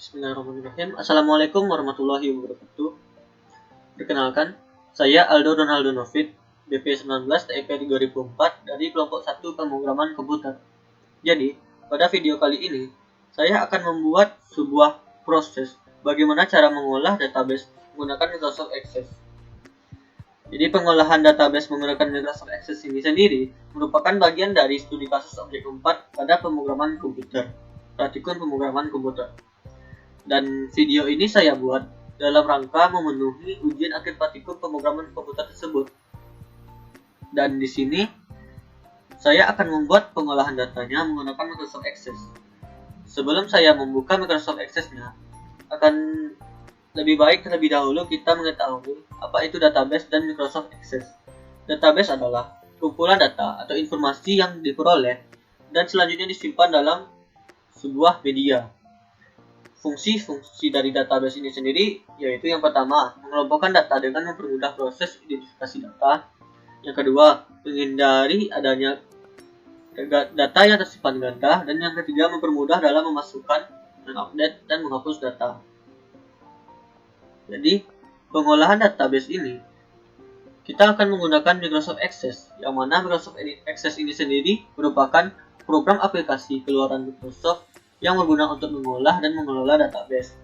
Bismillahirrahmanirrahim. Assalamualaikum warahmatullahi wabarakatuh. Perkenalkan, saya Aldo Ronaldo Novit, BP 19 TIP 2004 dari kelompok 1 pemrograman komputer. Jadi, pada video kali ini, saya akan membuat sebuah proses bagaimana cara mengolah database menggunakan Microsoft Access. Jadi, pengolahan database menggunakan Microsoft Access ini sendiri merupakan bagian dari studi kasus objek 4 pada pemrograman komputer, praktikum pemrograman komputer. Dan video ini saya buat dalam rangka memenuhi ujian akhir praktikum pemrograman komputer tersebut. Dan di sini saya akan membuat pengolahan datanya menggunakan Microsoft Access. Sebelum saya membuka Microsoft Access-nya, akan lebih baik terlebih dahulu kita mengetahui apa itu database dan Microsoft Access. Database adalah kumpulan data atau informasi yang diperoleh dan selanjutnya disimpan dalam sebuah media. Fungsi-fungsi dari database ini sendiri yaitu yang pertama, mengelompokkan data dengan mempermudah proses identifikasi data. Yang kedua, menghindari adanya data yang tersimpan ganda. Dan yang ketiga, mempermudah dalam memasukkan, mengupdate, dan menghapus data. Jadi, pengolahan database ini kita akan menggunakan Microsoft Access, yang mana Microsoft Access ini sendiri merupakan program aplikasi keluaran Microsoft yang berguna untuk mengolah dan mengelola database.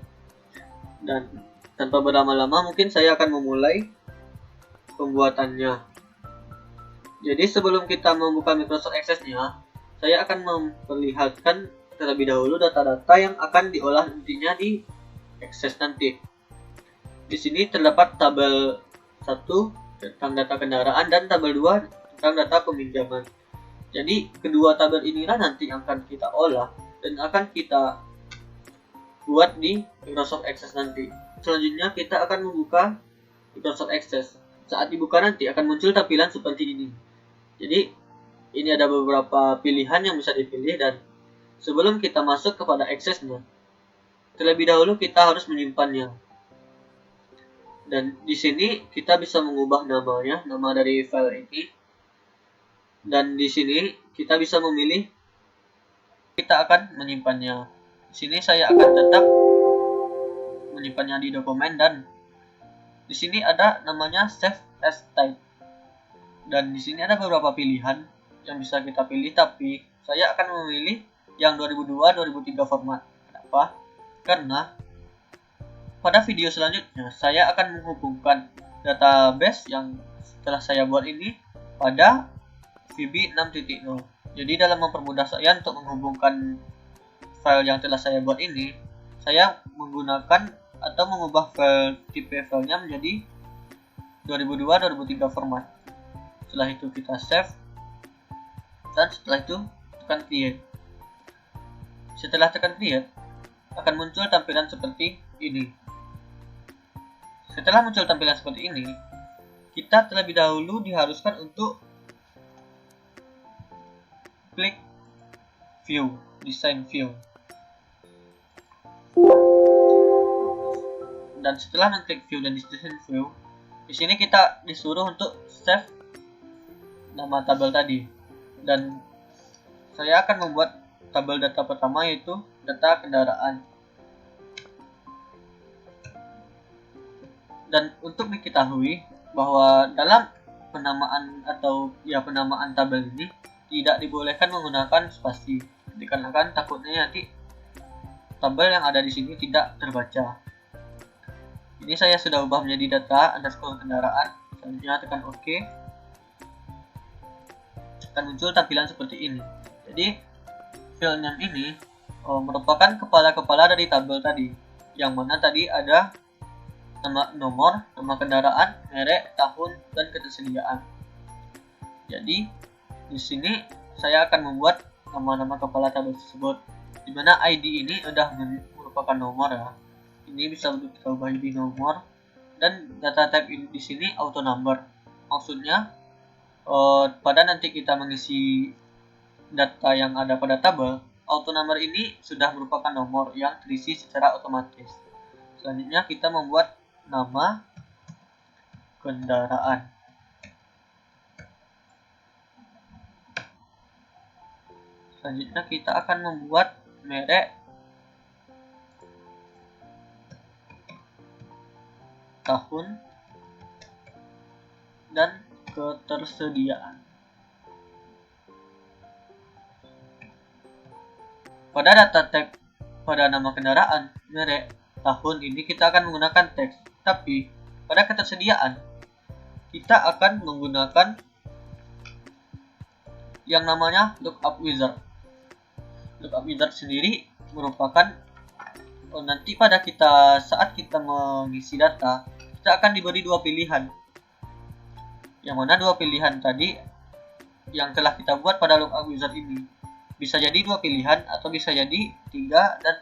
Dan tanpa berlama-lama mungkin saya akan memulai pembuatannya. Jadi sebelum kita membuka Microsoft Access-nya, saya akan memperlihatkan terlebih dahulu data-data yang akan diolah nantinya di Access nanti. Di sini terdapat tabel 1 tentang data kendaraan dan tabel 2 tentang data peminjaman. Jadi kedua tabel inilah nanti yang akan kita olah dan akan kita buat di Microsoft Access nanti. Selanjutnya kita akan membuka Microsoft Access. Saat dibuka nanti akan muncul tampilan seperti ini. Jadi ini ada beberapa pilihan yang bisa dipilih dan sebelum kita masuk kepada Access-nya, terlebih dahulu kita harus menyimpannya. Dan di sini kita bisa mengubah namanya, nama dari file ini. Dan di sini kita bisa memilih kita akan menyimpannya. Di sini saya akan tetap menyimpannya di dokumen dan di sini ada namanya Save as Type. Dan di sini ada beberapa pilihan yang bisa kita pilih, tapi saya akan memilih yang 2002-2003 format. Kenapa? Karena pada video selanjutnya saya akan menghubungkan database yang setelah saya buat ini pada VB 6.0. Jadi dalam mempermudah saya untuk menghubungkan file yang telah saya buat ini, saya menggunakan atau mengubah file tipe filenya menjadi 2002-2003 format. Setelah itu kita save dan setelah itu tekan create. Setelah tekan create akan muncul tampilan seperti ini. Setelah muncul tampilan seperti ini, kita terlebih dahulu diharuskan untuk klik view, design view. Dan setelah mengklik view dan design view, di sini kita disuruh untuk save nama tabel tadi. Dan saya akan membuat tabel data pertama yaitu data kendaraan. Dan untuk diketahui bahwa dalam penamaan atau penamaan tabel ini tidak dibolehkan menggunakan spasi, dikarenakan takutnya nanti tabel yang ada di sini tidak terbaca. Ini saya sudah ubah menjadi data underscore kendaraan. Selanjutnya tekan OK. Akan muncul tampilan seperti ini. Jadi file name ini merupakan kepala-kepala dari tabel tadi, yang mana tadi ada nama nomor, nama kendaraan, merek, tahun, dan ketersediaan. Jadi di sini saya akan membuat nama-nama kepala tabel tersebut, di mana ID ini sudah merupakan nomor ya. Ini bisa kita ubah jadi nomor dan data type ini di sini auto number. Maksudnya pada nanti kita mengisi data yang ada pada tabel, auto number ini sudah merupakan nomor yang terisi secara otomatis. Selanjutnya kita membuat nama kendaraan. Selanjutnya kita akan membuat merek tahun, dan ketersediaan. Pada data tag pada nama kendaraan, merek, tahun ini kita akan menggunakan teks, tapi pada ketersediaan kita akan menggunakan yang namanya lookup wizard. Lookup wizard sendiri merupakan nanti saat kita mengisi data, kita akan diberi dua pilihan. Yang mana dua pilihan tadi yang telah kita buat pada lookup wizard ini. Bisa jadi dua pilihan atau bisa jadi 3 dan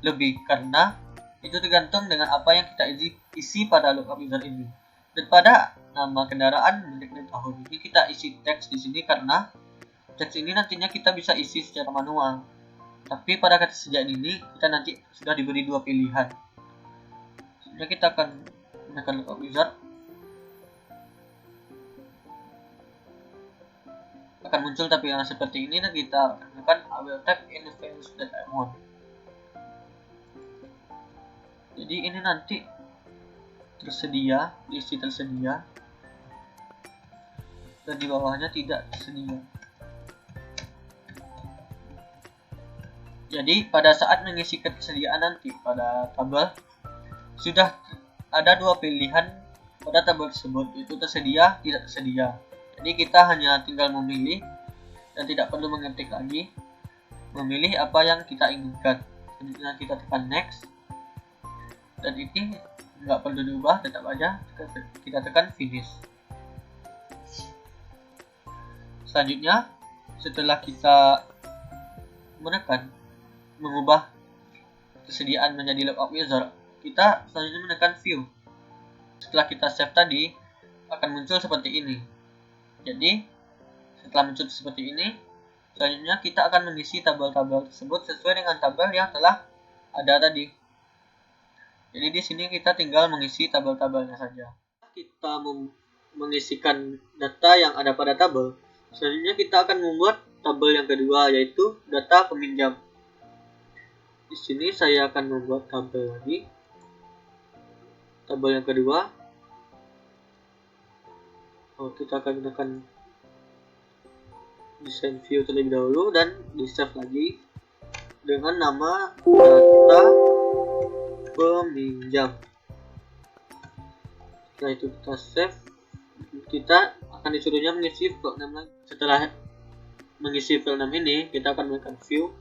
lebih, karena itu tergantung dengan apa yang kita isi pada lookup wizard ini. Dan pada nama kendaraan, merek, dan tahun ini kita isi teks di sini karena teks ini nantinya kita bisa isi secara manual. Tapi pada ketersediaan ini kita nanti sudah diberi dua pilihan. Sebenarnya kita akan menekan lookup wizard, akan muncul tapi yang seperti ini, dan kita akan menekan I will type in the values that I want. Jadi ini nanti tersedia, diisi tersedia, dan di bawahnya tidak tersedia. Jadi pada saat mengisi ketersediaan nanti pada tabel, sudah ada dua pilihan pada tabel tersebut, yaitu tersedia, tidak tersedia. Jadi kita hanya tinggal memilih dan tidak perlu mengetik lagi, memilih apa yang kita inginkan. Selanjutnya kita tekan next, dan ini nggak perlu diubah, tetap aja kita tekan finish. Selanjutnya, setelah kita mengubah kesediaan menjadi lookup wizard, kita selanjutnya menekan view. Setelah kita save tadi, akan muncul seperti ini. Jadi setelah muncul seperti ini, selanjutnya kita akan mengisi tabel-tabel tersebut sesuai dengan tabel yang telah ada tadi. Jadi di sini kita tinggal mengisi tabel-tabelnya saja. Kita mengisikan data yang ada pada tabel, selanjutnya kita akan membuat tabel yang kedua, yaitu data peminjam. Di sini saya akan membuat tabel lagi. Tabel yang kedua. Kita akan menekan desain view terlebih dahulu dan di save lagi dengan nama data peminjam. Setelah itu kita save, kita akan disuruhnya mengisi file name lagi. Setelah mengisi file name ini, kita akan menekan view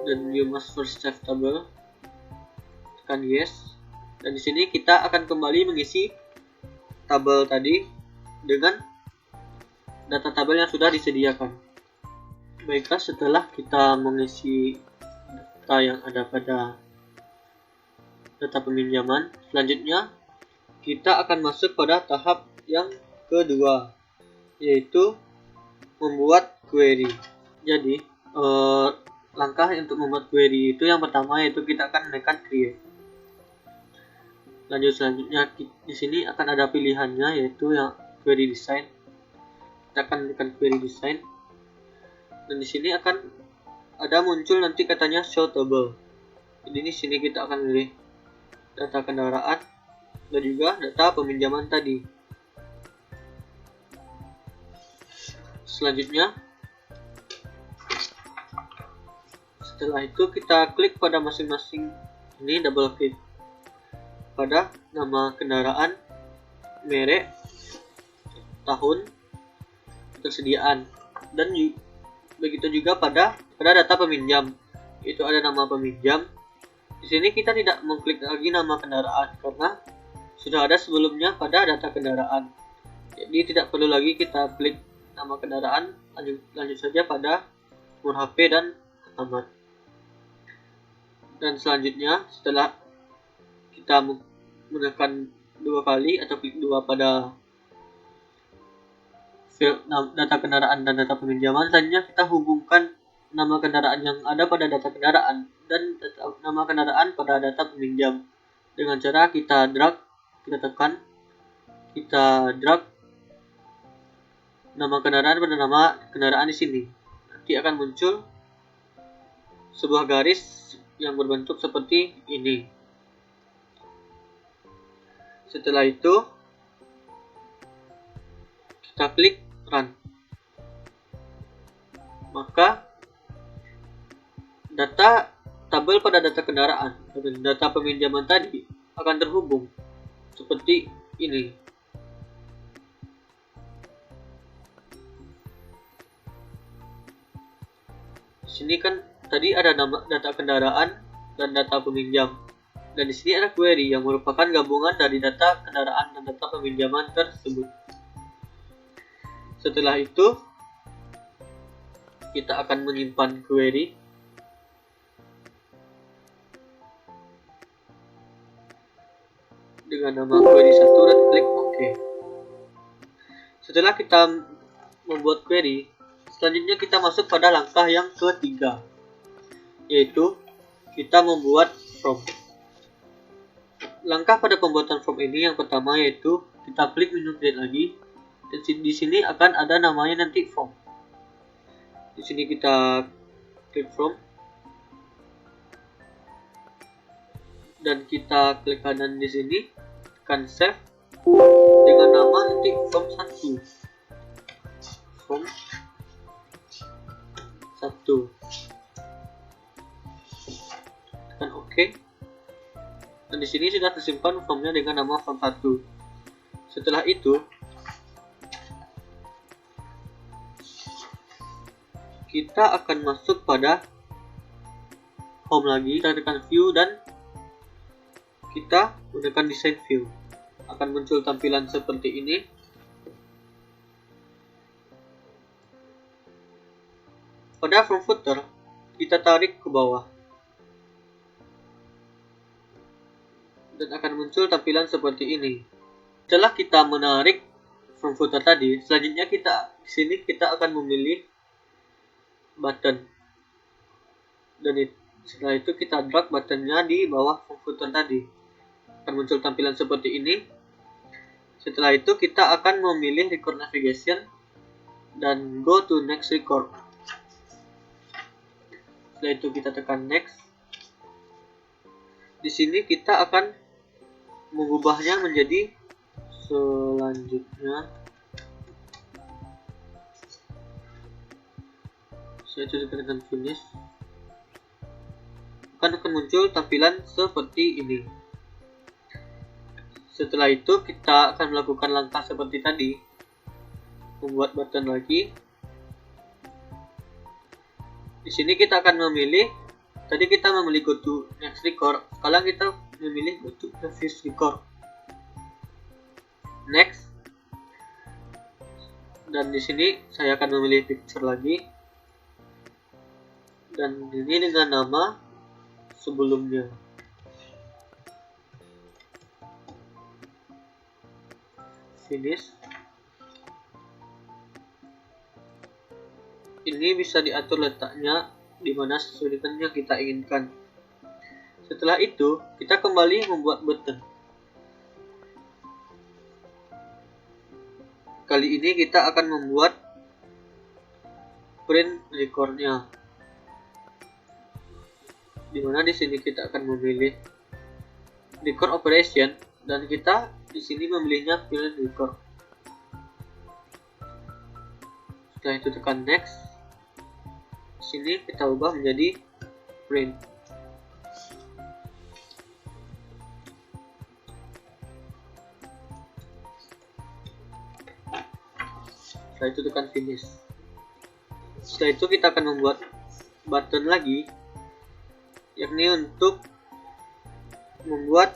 dan you must first save table, tekan yes, dan di sini kita akan kembali mengisi tabel tadi dengan data tabel yang sudah disediakan. Baiklah, setelah kita mengisi data yang ada pada data peminjaman, selanjutnya kita akan masuk pada tahap yang kedua, yaitu membuat query. Jadi langkah untuk membuat query itu yang pertama, yaitu kita akan menekan create. Lanjut selanjutnya di sini akan ada pilihannya, yaitu yang query design. Kita akan menekan query design, dan di sini akan ada muncul nanti katanya show table. Jadi di sini kita akan pilih data kendaraan dan juga data peminjaman tadi. Selanjutnya, setelah itu kita klik pada masing-masing ini, double klik pada nama kendaraan, merek, tahun, ketersediaan, dan begitu juga pada data peminjam, itu ada nama peminjam. Di sini kita tidak mengklik lagi nama kendaraan karena sudah ada sebelumnya pada data kendaraan. Jadi tidak perlu lagi kita klik nama kendaraan, lanjut saja pada nomor HP dan alamat. Dan selanjutnya, setelah kita menekan dua kali atau klik dua pada data kendaraan dan data peminjaman, selanjutnya kita hubungkan nama kendaraan yang ada pada data kendaraan dan nama kendaraan pada data peminjam dengan cara kita drag, kita tekan, kita drag nama kendaraan pada nama kendaraan di sini. Nanti akan muncul sebuah garis yang berbentuk seperti ini. Setelah itu kita klik run. Maka data tabel pada data kendaraan dan data peminjaman tadi akan terhubung seperti ini. Di sini kan tadi ada nama data kendaraan dan data peminjam. Dan di sini ada query yang merupakan gabungan dari data kendaraan dan data peminjaman tersebut. Setelah itu, kita akan menyimpan query. Dengan nama query 1 dan klik OK. Setelah kita membuat query, selanjutnya kita masuk pada langkah yang ketiga, yaitu kita membuat form. Langkah pada pembuatan form ini yang pertama yaitu kita klik menu create lagi, dan di sini akan ada namanya nanti form. Di sini kita klik form dan kita klik kanan di sini, tekan save dengan nama nanti form 1. Form 1. Tekan OK. Dan di sini sudah tersimpan formnya dengan nama form 1. Setelah itu, kita akan masuk pada home lagi, kita tekan view dan kita gunakan design view. Akan muncul tampilan seperti ini. Pada form footer, kita tarik ke bawah. Dan akan muncul tampilan seperti ini. Setelah kita menarik form footer tadi, selanjutnya di sini kita akan memilih button. Dan setelah itu kita drag buttonnya di bawah form footer tadi. Akan muncul tampilan seperti ini. Setelah itu kita akan memilih record navigation dan go to next record. Setelah itu kita tekan next. Di sini kita akan mengubahnya menjadi selanjutnya. Saya coba tekan finish. Akan muncul tampilan seperti ini. Setelah itu kita akan melakukan langkah seperti tadi, membuat button lagi. Di sini kita akan memilih, tadi kita memilih go to next record, sekarang kita memilih go to previous record. Next. Dan di sini saya akan memilih picture lagi. Dan ini dengan nama sebelumnya. Finish. Ini bisa diatur letaknya di mana sesuai dengan yang kita inginkan. Setelah itu, kita kembali membuat button. Kali ini kita akan membuat print recordnya. Di mana di sini kita akan memilih record operation dan kita di sini memilihnya print record. Setelah itu tekan next. Di sini kita ubah menjadi print. Setelah itu tekan finish. Setelah itu kita akan membuat button lagi, yakni untuk membuat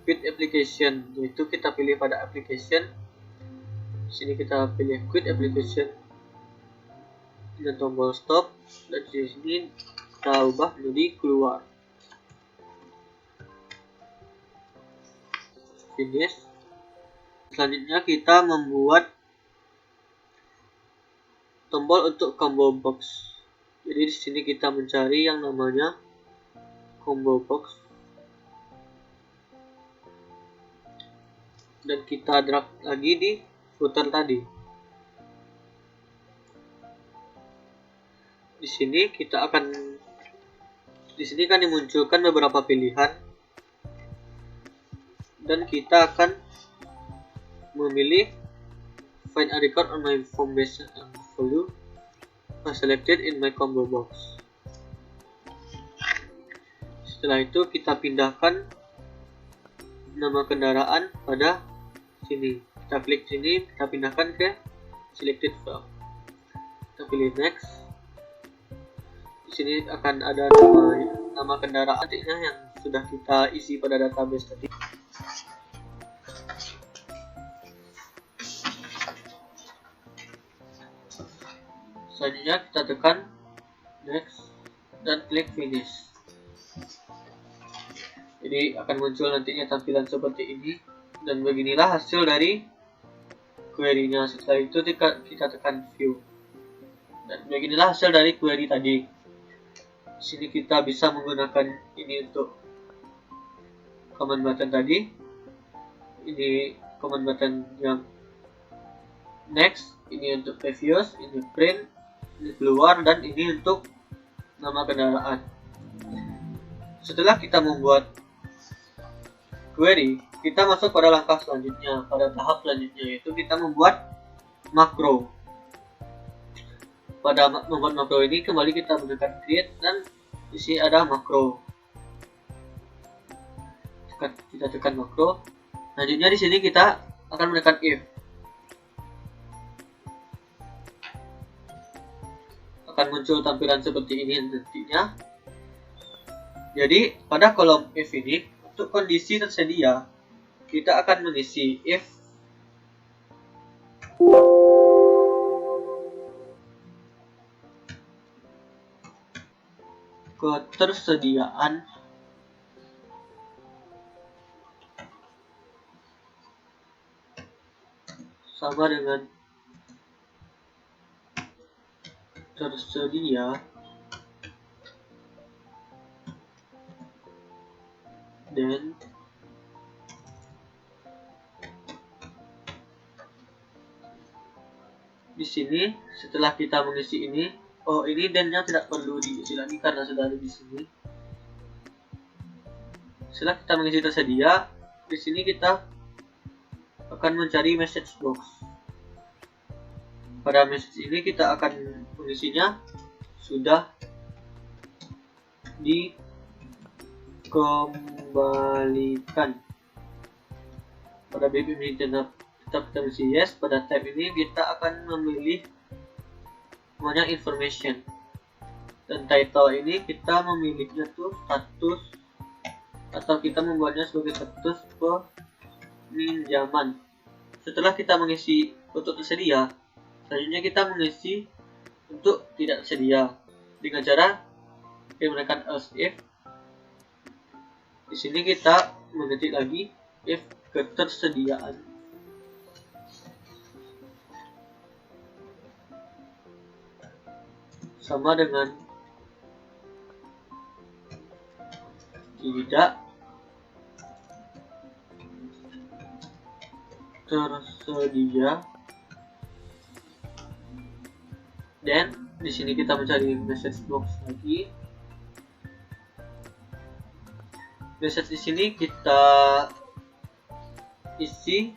quit application, yaitu kita pilih pada application. Di sini kita pilih quit application dan tombol stop, dan di sini kita ubah menjadi keluar. Finish. Selanjutnya kita membuat tombol untuk combo box. Jadi di sini kita mencari yang namanya combo box dan kita drag lagi di footer tadi. Di sini kan dimunculkan beberapa pilihan dan kita akan memilih find a record on my formation and value selected in my combo box. Setelah itu kita pindahkan nama kendaraan pada sini. Kita klik sini, kita pindahkan ke selected file. Kita pilih next. Di sini akan ada nama kendaraan artinya yang sudah kita isi pada database tadi. Selanjutnya kita tekan next dan klik finish. Jadi akan muncul nantinya tampilan seperti ini, dan beginilah hasil dari query-nya. Setelah itu kita tekan view, dan beginilah hasil dari query tadi. Di sini kita bisa menggunakan ini untuk command button tadi, ini command button yang next, ini untuk previous, ini print, ini keluar, dan ini untuk nama kendaraan. Setelah kita membuat query, kita masuk pada langkah selanjutnya, pada tahap selanjutnya, yaitu kita membuat makro. Pada membuat makro ini kembali kita menekan create, dan di sini ada makro. Kita tekan makro. Selanjutnya di sini kita akan menekan if. Akan muncul tampilan seperti ini nantinya. Jadi pada kolom if ini, untuk kondisi tersedia, kita akan mengisi if ketersediaan sama dengan tersedia dan di sini setelah kita mengisi ini, oh ini dan-nya tidak perlu diisi lagi karena sudah ada di sini. Setelah kita mengisi tersedia, di sini kita akan mencari message box. Pada message ini kita akan mengisinya sudah dikembalikan. Pada BB ini tetap kita mengisi yes. Pada tab ini kita akan memilih namanya information, dan title ini kita memilihnya tuh status, atau kita membuatnya sebagai status peminjaman. Setelah kita mengisi untuk tersedia, selanjutnya kita mengisi untuk tidak tersedia dengan cara menekan else if. Di sini kita mengetik lagi if ketersediaan sama dengan tidak tersedia, dan di sini kita mencari message box lagi. Message di sini kita isi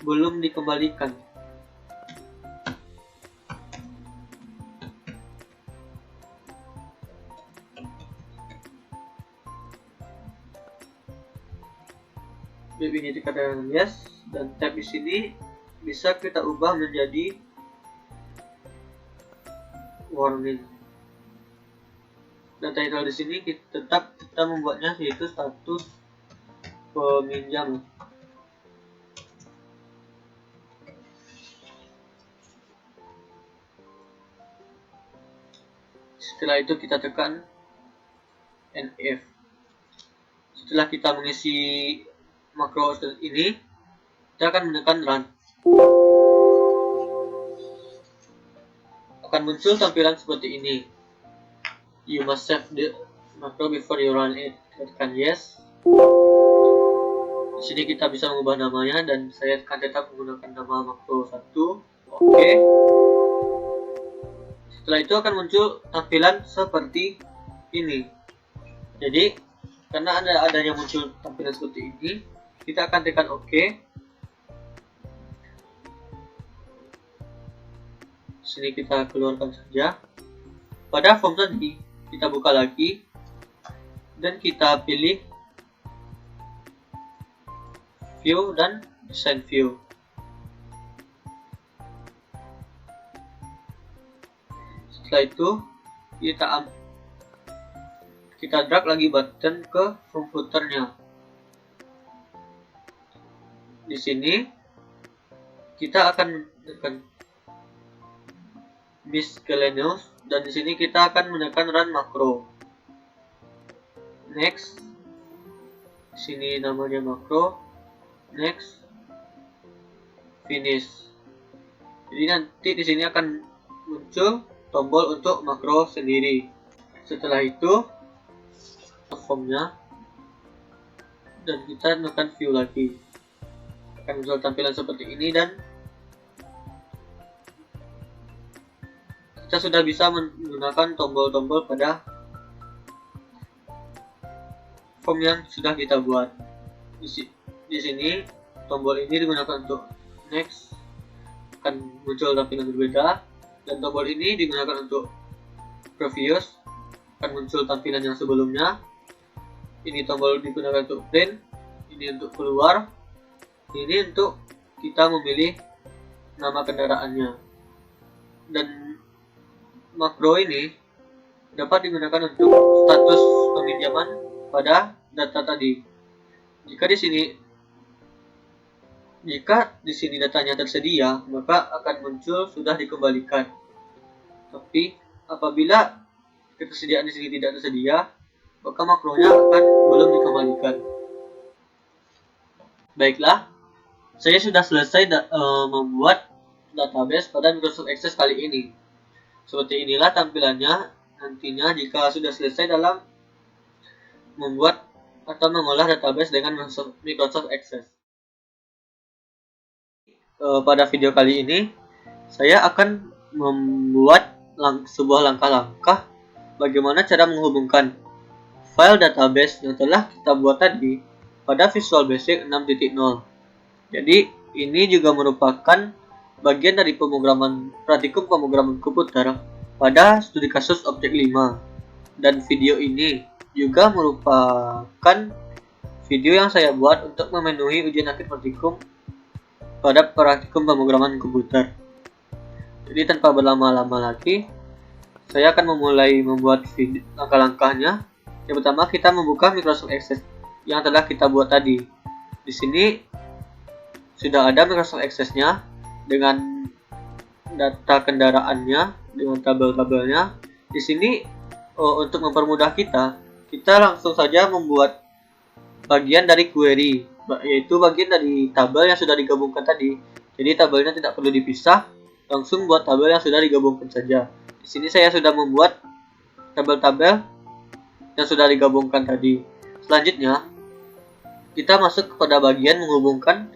belum dikembalikan. Tab ini dikatakan yes, dan tab di sini bisa kita ubah menjadi warning. Dan title di sini tetap kita membuatnya yaitu status peminjam. Setelah itu kita tekan NF. Setelah kita mengisi makro ini, kita akan menekan run. Akan muncul tampilan seperti ini. You must save the macro before you run it. Kita tekan yes. Di sini kita bisa mengubah namanya, dan saya akan tetap menggunakan nama makro 1. Oke. Setelah itu akan muncul tampilan seperti ini. Jadi karena adanya muncul tampilan seperti ini, kita akan tekan OK. Sini kita keluarkan saja. Pada form tadi kita buka lagi dan kita pilih view dan design view. Setelah itu kita drag lagi button ke form footernya. Di sini kita akan menekan miscellaneous dan di sini kita akan menekan run makro. Next. Di sini namanya makro. Next. Finish. Jadi nanti di sini akan muncul tombol untuk makro sendiri. Setelah itu formnya dan kita tekan view lagi. Akan muncul tampilan seperti ini dan kita sudah bisa menggunakan tombol-tombol pada form yang sudah kita buat. Di sini tombol ini digunakan untuk next, akan muncul tampilan berbeda, dan tombol ini digunakan untuk previous, akan muncul tampilan yang sebelumnya. Ini tombol digunakan untuk print, ini untuk keluar, ini untuk kita memilih nama kendaraannya. Dan makro ini dapat digunakan untuk status peminjaman pada data tadi. Jika di sini datanya tersedia, maka akan muncul sudah dikembalikan. Tapi apabila ketersediaan di sini tidak tersedia, maka makronya akan belum dikembalikan. Baiklah, saya sudah selesai membuat database pada Microsoft Access kali ini. Seperti inilah tampilannya nantinya jika sudah selesai dalam membuat atau mengolah database dengan Microsoft Access. Pada video kali ini, saya akan membuat sebuah langkah-langkah bagaimana cara menghubungkan file database yang telah kita buat tadi pada Visual Basic 6.0. Jadi, ini juga merupakan bagian dari praktikum pemrograman komputer pada studi kasus objek 5. Dan video ini juga merupakan video yang saya buat untuk memenuhi ujian akhir praktikum pada praktikum pemrograman komputer. Jadi tanpa berlama-lama lagi, saya akan memulai membuat langkah-langkahnya. Yang pertama, kita membuka Microsoft Access yang telah kita buat tadi. Di sini sudah ada Microsoft Access-nya dengan data kendaraannya, dengan tabel-tabelnya. Di sini untuk mempermudah kita langsung saja membuat bagian dari query, yaitu bagian dari tabel yang sudah digabungkan tadi. Jadi tabelnya tidak perlu dipisah, langsung buat tabel yang sudah digabungkan saja. Di sini saya sudah membuat tabel-tabel yang sudah digabungkan tadi. Selanjutnya, kita masuk kepada bagian menghubungkan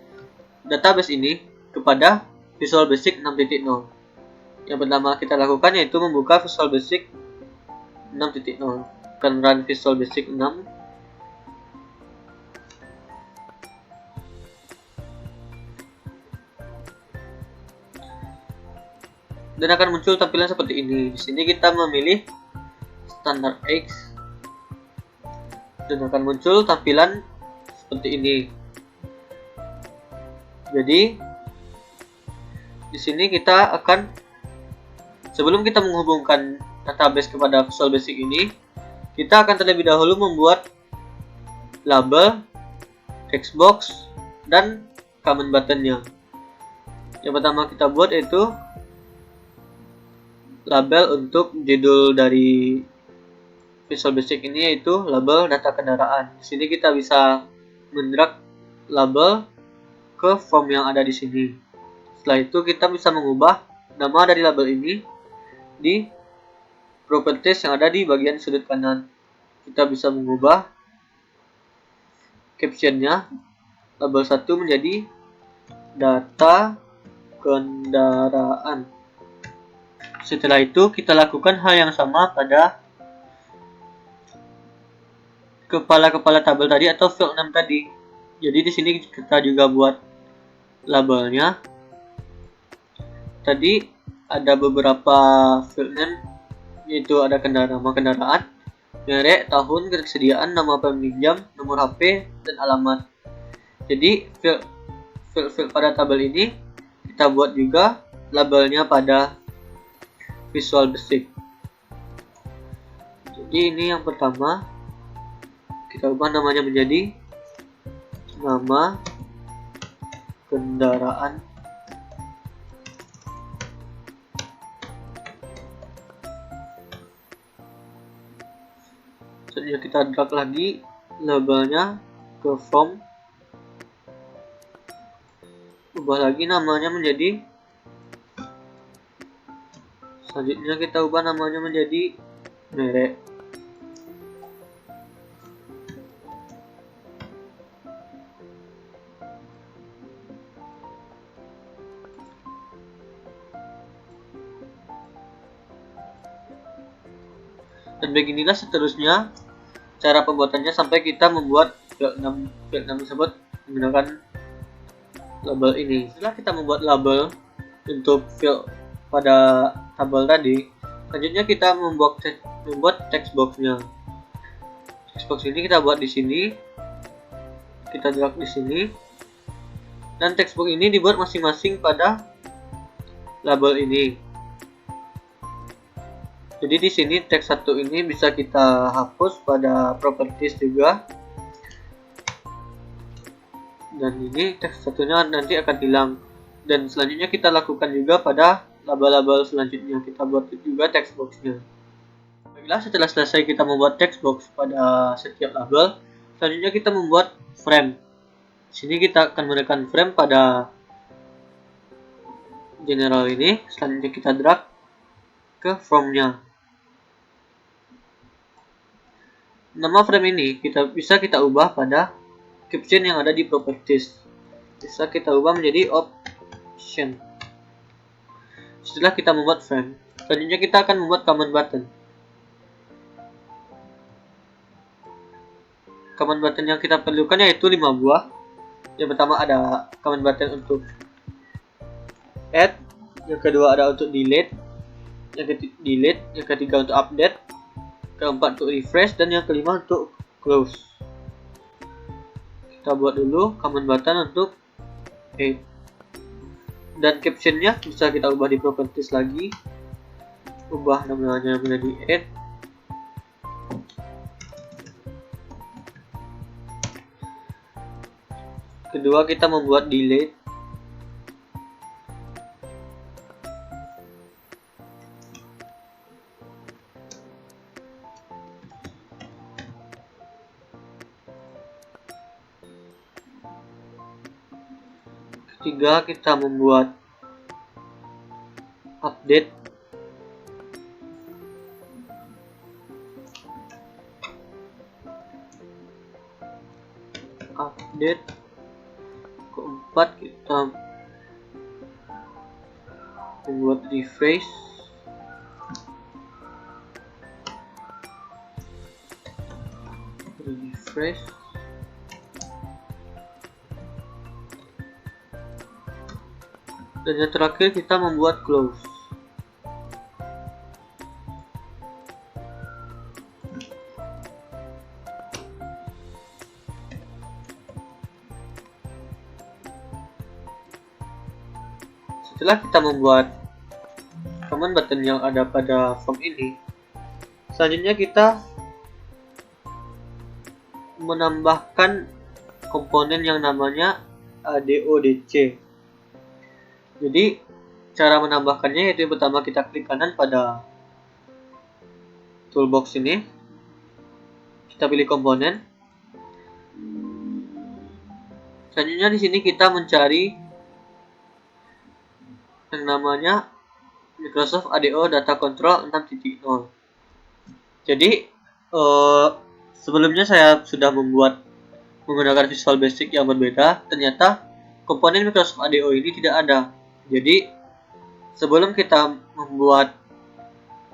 database ini kepada Visual Basic 6.0. Yang pertama kita lakukan yaitu membuka Visual Basic 6.0. Akan run Visual Basic 6. Dan akan muncul tampilan seperti ini. Di sini kita memilih standar X dan akan muncul tampilan seperti ini. Jadi di sini kita akan, sebelum kita menghubungkan database kepada Visual Basic ini, kita akan terlebih dahulu membuat label, textbox, dan comment buttonnya. Yang pertama kita buat yaitu label untuk judul dari Visual Basic ini, yaitu label data kendaraan. Di sini kita bisa mendrag label ke form yang ada di sini. Setelah itu kita bisa mengubah nama dari label ini di properties yang ada di bagian sudut kanan. Kita bisa mengubah captionnya label 1 menjadi data kendaraan. Setelah itu kita lakukan hal yang sama pada kepala-kepala tabel tadi atau field name tadi. Jadi di sini kita juga buat labelnya. Tadi ada beberapa field name, yaitu ada nama kendaraan, merek, tahun, ketersediaan, nama peminjam, nomor HP, dan alamat. Jadi field pada tabel ini kita buat juga labelnya pada Visual Basic. Jadi ini yang pertama, kita ubah namanya menjadi nama kendaraan. Selanjutnya kita drag lagi labelnya ke from, ubah lagi namanya menjadi, selanjutnya kita ubah namanya menjadi merek. Dan beginilah seterusnya cara pembuatannya sampai kita membuat field name tersebut menggunakan label ini. Setelah kita membuat label untuk field pada tabel tadi, selanjutnya kita membuat text boxnya. Text box ini kita buat di sini, kita drag di sini, dan text box ini dibuat masing-masing pada label ini. Jadi di sini teks 1 ini bisa kita hapus pada properties juga. Dan ini teks satunya nanti akan hilang. Dan selanjutnya kita lakukan juga pada label-label selanjutnya. Kita buat juga text boxnya. Baiklah, setelah selesai kita membuat text box pada setiap label, selanjutnya kita membuat frame. Di sini kita akan menekan frame pada general ini. Selanjutnya kita drag ke from-nya. Nama frame ini bisa kita ubah pada caption yang ada di properties. Bisa kita ubah menjadi option. Setelah kita membuat frame, selanjutnya kita akan membuat command button. Command button yang kita perlukan yaitu 5 buah. Yang pertama ada command button untuk add, yang kedua ada untuk delete, yang ketiga untuk update, keempat untuk refresh, dan yang kelima untuk close. Kita buat dulu command button untuk add. Dan captionnya bisa kita ubah di properties lagi, ubah namanya menjadi add. Kedua kita membuat delete. Ketiga kita membuat update. Keempat kita membuat refresh. Dan yang terakhir kita membuat close. Setelah kita membuat command button yang ada pada form ini, selanjutnya kita menambahkan komponen yang namanya ADODC. Jadi cara menambahkannya yaitu pertama kita klik kanan pada toolbox ini, kita pilih komponen. Selanjutnya di sini kita mencari yang namanya Microsoft ADO Data Control 6.0. Jadi sebelumnya saya sudah membuat menggunakan Visual Basic yang berbeda. Ternyata komponen Microsoft ADO ini tidak ada. Jadi sebelum kita membuat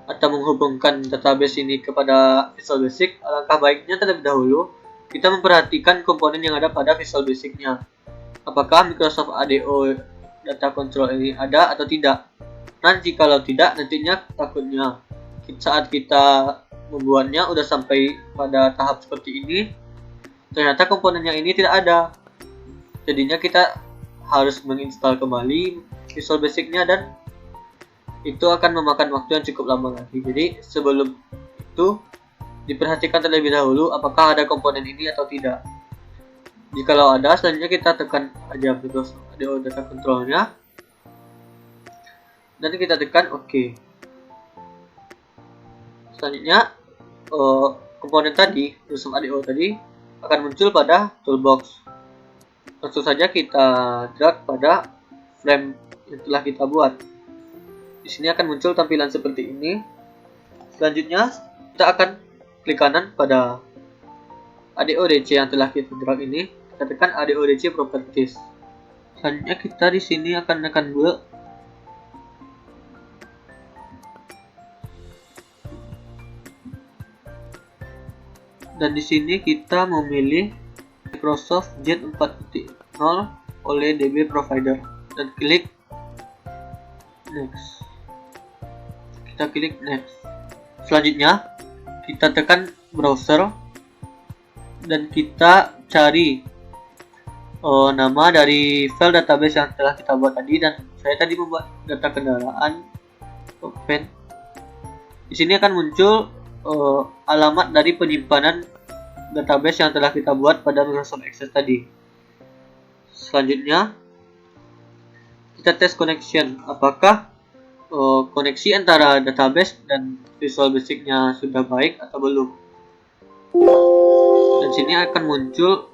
atau menghubungkan database ini kepada Visual Basic, alangkah baiknya terlebih dahulu kita memperhatikan komponen yang ada pada Visual Basic-nya. Apakah Microsoft ADO Data Control ini ada atau tidak? Nanti kalau tidak, nantinya takutnya saat kita membuatnya udah sampai pada tahap seperti ini, ternyata komponennya ini tidak ada. Jadinya kita harus menginstal kembali Visual Basic-nya dan itu akan memakan waktu yang cukup lama lagi. Jadi sebelum itu diperhatikan terlebih dahulu apakah ada komponen ini atau tidak. Jikalau ada, selanjutnya kita tekan aja Microsoft ADO Data Control-nya dan kita tekan OK. Selanjutnya komponen tadi, Microsoft ADO tadi akan muncul pada toolbox. Langsung saja kita drag pada frame yang telah kita buat. Di sini akan muncul tampilan seperti ini. Selanjutnya kita akan klik kanan pada ADODC yang telah kita drag ini. Kita tekan ADODC Properties. Selanjutnya kita di sini akan tekan build. Dan di sini kita memilih Microsoft Jet 4.0 oleh DB Provider dan klik Next. Kita klik Next. Selanjutnya kita tekan browser dan kita cari nama dari file database yang telah kita buat tadi, dan saya tadi membuat data kendaraan. Open. Di sini akan muncul alamat dari penyimpanan database yang telah kita buat pada Microsoft Access tadi. Selanjutnya kita tes connection, apakah koneksi antara database dan Visual Basic-nya sudah baik atau belum. Dan sini akan muncul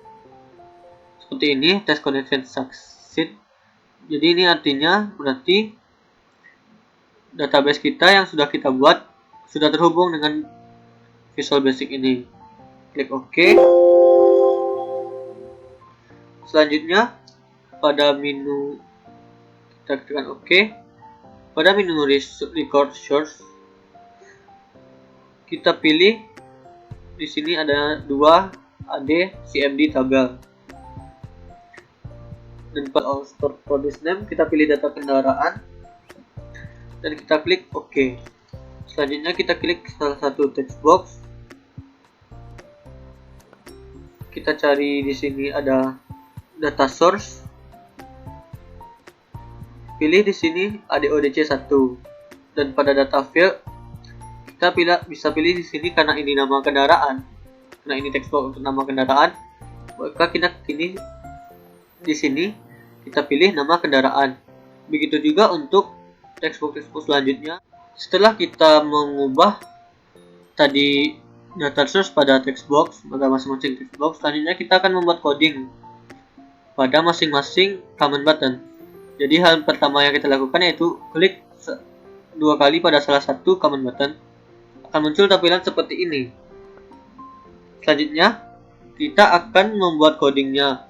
seperti ini, test connection succeed. Jadi ini artinya berarti database kita yang sudah kita buat sudah terhubung dengan Visual Basic ini. Klik OK. Selanjutnya pada menu kita tekan OK. Pada menu record source kita pilih di sini ada 2 AD CMD tabel. Dan pada store produce name kita pilih data kendaraan dan kita klik OK. Selanjutnya kita klik salah satu text box. Kita cari di sini ada data source. Pilih di sini ADODC 1 dan pada data field kita bisa pilih di sini karena ini nama kendaraan. Karena ini text box untuk nama kendaraan, maka kita pilih di sini kita pilih nama kendaraan. Begitu juga untuk text box selanjutnya. Setelah kita mengubah tadi data source pada text box, pada masing-masing text box, selanjutnya kita akan membuat coding pada masing-masing command button. Jadi hal pertama yang kita lakukan yaitu klik 2 kali pada salah satu command button. Akan muncul tampilan seperti ini. Selanjutnya kita akan membuat codingnya.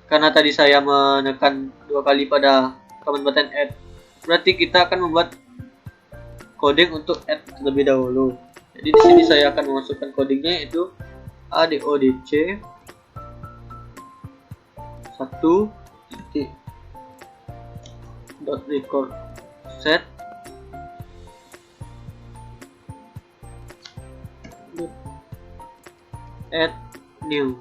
Karena tadi saya menekan 2 kali pada command button add, berarti kita akan membuat coding untuk add terlebih dahulu. Jadi di sini saya akan memasukkan codingnya yaitu ADODC 1.record set add new.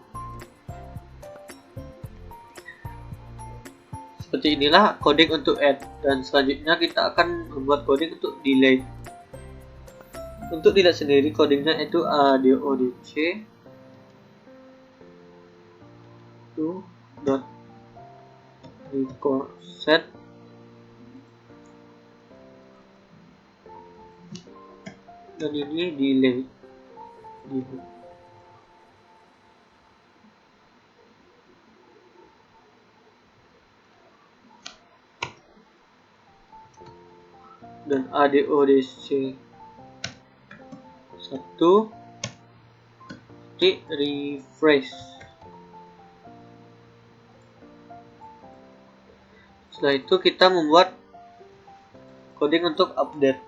Seperti inilah coding untuk add, dan selanjutnya kita akan membuat coding untuk delete. Untuk delete sendiri codingnya itu ADODC 2.record set dan ini delete. Dan ADODC 1 di refresh. Setelah itu kita membuat coding untuk update.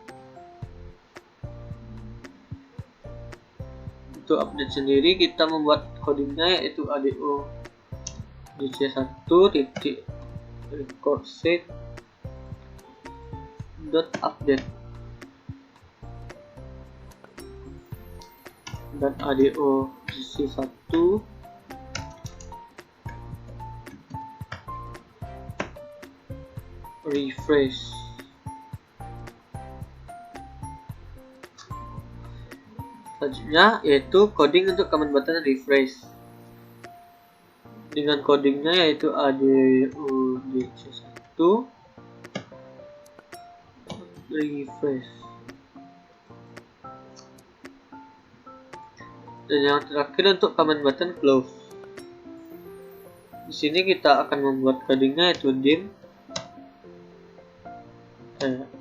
Untuk update sendiri kita membuat codingnya yaitu ADO DC1 titik record set dot update dan ADO DC1 refresh. Selanjutnya yaitu coding untuk command button refresh dengan codingnya yaitu ADO DC1 refresh. Dan yang terakhir untuk command button close. Di sini kita akan membuat codingnya yaitu dim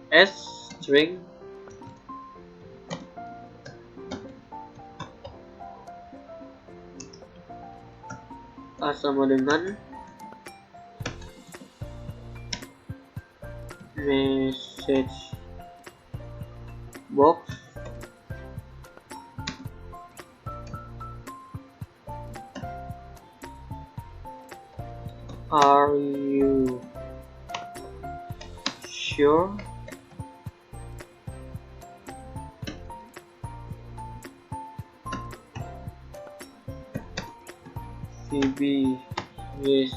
s string a sama dengan message box are you sure VB yes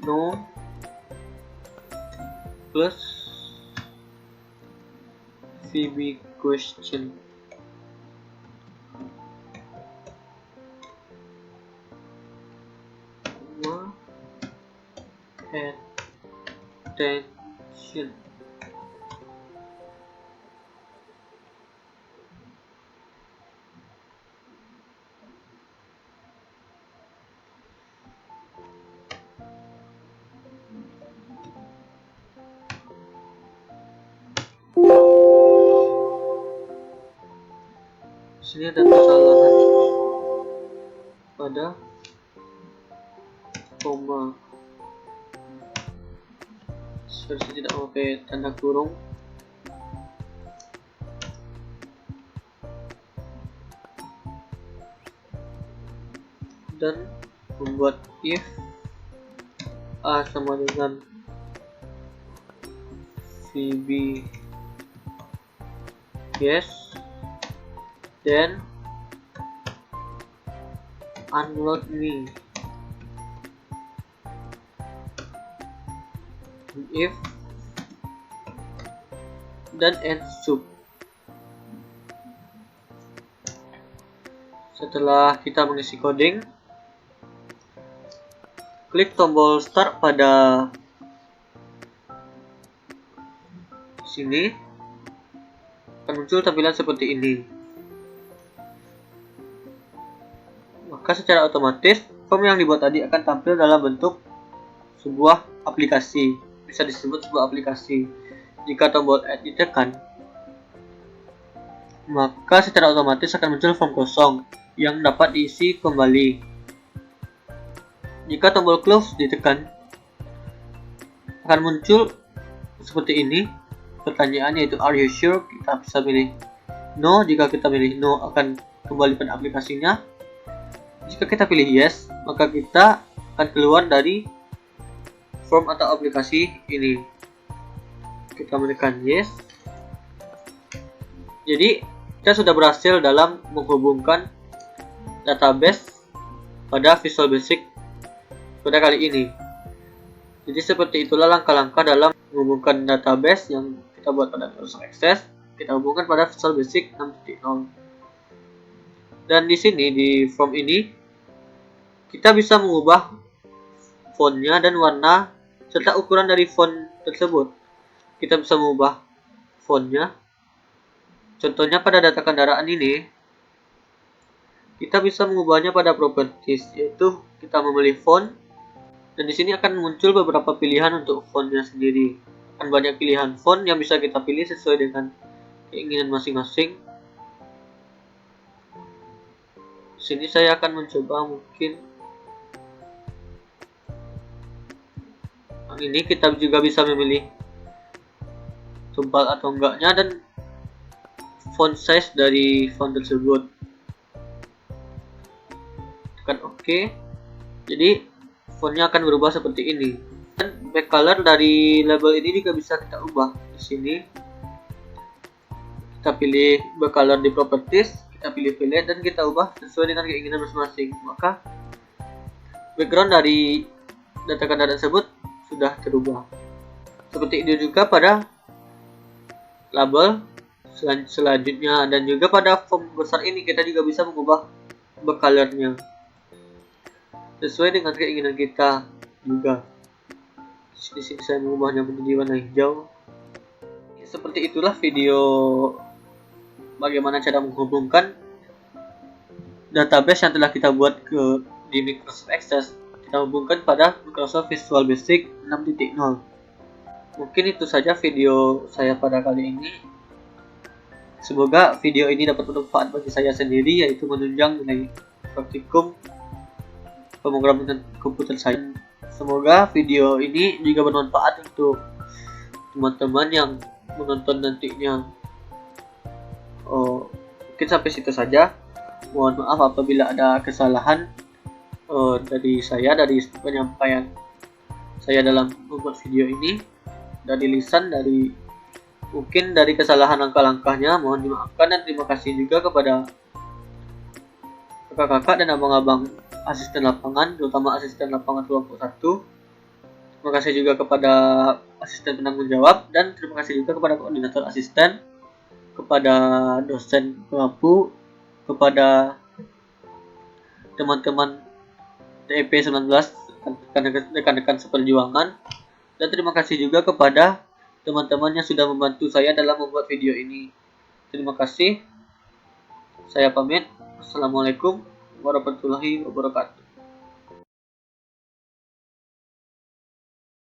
no plus VB question. Attention. Sini ada kesalahan pada koma. Versi tidak memakai tanda kurung. Dan membuat if a sama dengan VB yes, then unload me. If dan end sub. Setelah kita mengisi coding, klik tombol start pada sini, akan muncul tampilan seperti ini. Maka secara otomatis form yang dibuat tadi akan tampil dalam bentuk sebuah aplikasi. Bisa disebut sebuah aplikasi. Jika tombol add ditekan, maka secara otomatis akan muncul form kosong yang dapat diisi kembali. Jika tombol close ditekan, akan muncul seperti ini pertanyaan yaitu are you sure. Kita bisa pilih no. Jika kita pilih no, akan kembali pada aplikasinya. Jika kita pilih yes, maka kita akan keluar dari form atau aplikasi ini. Kita menekan yes. Jadi kita sudah berhasil dalam menghubungkan database pada Visual Basic pada kali ini. Jadi seperti itulah langkah-langkah dalam menghubungkan database yang kita buat pada Microsoft Access, kita hubungkan pada Visual Basic 6.0. Dan di sini di form ini kita bisa mengubah fontnya dan warna serta ukuran dari font tersebut. Kita bisa mengubah fontnya. Contohnya pada data kendaraan ini, kita bisa mengubahnya pada properties, yaitu kita memilih font, dan di sini akan muncul beberapa pilihan untuk fontnya sendiri. Akan banyak pilihan font yang bisa kita pilih sesuai dengan keinginan masing-masing. Di sini saya akan mencoba mungkin ini. Kita juga bisa memilih tebal atau enggaknya, dan font size dari font tersebut. Tekan OK. Jadi fontnya akan berubah seperti ini. Dan back color dari label ini juga bisa kita ubah. Di sini kita pilih back color di properties, kita pilih fillet dan kita ubah sesuai dengan keinginan masing-masing. Maka background dari data tersebut sudah terubah. Seperti ini juga pada label selanjutnya, dan juga pada font besar ini kita juga bisa mengubah back colornya sesuai dengan keinginan kita juga. Di sini saya mengubahnya menjadi warna hijau. Seperti itulah video bagaimana cara menghubungkan database yang telah kita buat di Microsoft Access. Kita hubungkan pada Microsoft Visual Basic 6.0. Mungkin itu saja video saya pada kali ini. Semoga video ini dapat bermanfaat bagi saya sendiri, yaitu menunjang nilai praktikum pemrograman komputer saya. Semoga video ini juga bermanfaat untuk teman-teman yang menonton nantinya. Mungkin sampai situ saja. Mohon maaf apabila ada kesalahan dari penyampaian saya dalam membuat video ini, dari lisan, mungkin dari kesalahan langkah-langkahnya mohon dimaafkan, dan terima kasih juga kepada kakak-kakak dan abang-abang asisten lapangan, terutama asisten lapangan kelompok 1. Terima kasih juga kepada asisten penanggung jawab, dan terima kasih juga kepada koordinator asisten, kepada dosen pemampu, kepada teman-teman TEP 19, rekan-rekan seperjuangan, dan terima kasih juga kepada teman-teman yang sudah membantu saya dalam membuat video ini. Terima kasih. Saya pamit. Assalamualaikum warahmatullahi wabarakatuh.